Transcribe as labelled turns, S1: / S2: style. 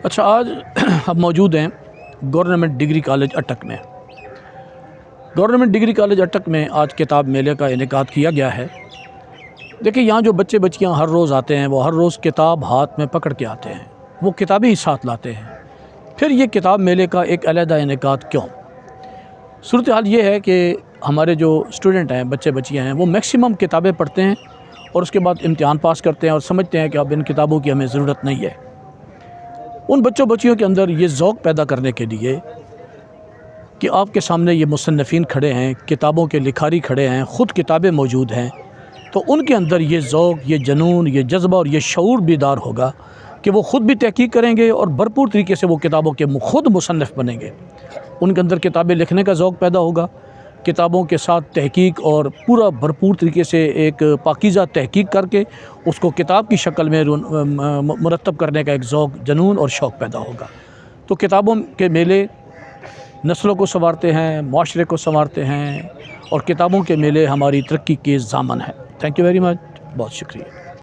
S1: अच्छा, आज हम मौजूद हैं गवर्नमेंट डिग्री कॉलेज अटक में। गवर्नमेंट डिग्री कॉलेज अटक में आज किताब मेले का इनेकाद किया गया है। देखिए, यहाँ जो बच्चे बच्चियाँ हर रोज़ आते हैं वो हर रोज़ किताब हाथ में पकड़ के आते हैं, वो किताबें ही साथ लाते हैं। फिर ये किताब मेले का एक अलहदा इनेकाद क्यों? सूरत हाल ये है कि हमारे जो स्टूडेंट हैं, बच्चे बच्चियाँ हैं, वो मैक्सिमम किताबें पढ़ते हैं और उसके बाद इम्तिहान पास करते हैं और समझते हैं कि अब इन किताबों की हमें ज़रूरत नहीं है। उन बच्चों बच्चियों के अंदर ये ज़ौक़ पैदा करने के लिए कि आपके सामने ये मुसन्निफ़ीन खड़े हैं, किताबों के लिखारी खड़े हैं, ख़ुद किताबें मौजूद हैं, तो उनके अंदर ये ज़ौक़, ये जनून, ये जज्बा और ये शऊर बेदार होगा कि वो ख़ुद भी तहक़ीक़ करेंगे और भरपूर तरीके से वो किताबों के ख़ुद मुसन्निफ़ बनेंगे। उनके अंदर किताबें लिखने का ज़ौक़ पैदा होगा, किताबों के साथ तहक़ीक़ और पूरा भरपूर तरीके से एक पाकीज़ा तहक़ीक़ करके उसको किताब की शक्ल में मुरतब करने का एक ज़ौक़, जनून और शौक़ पैदा होगा। तो किताबों के मेले नस्लों को संवारते हैं, माशरे को संवारते हैं और किताबों के मेले हमारी तरक्की के ज़ामन हैं। थैंक यू वेरी मच, बहुत शुक्रिया।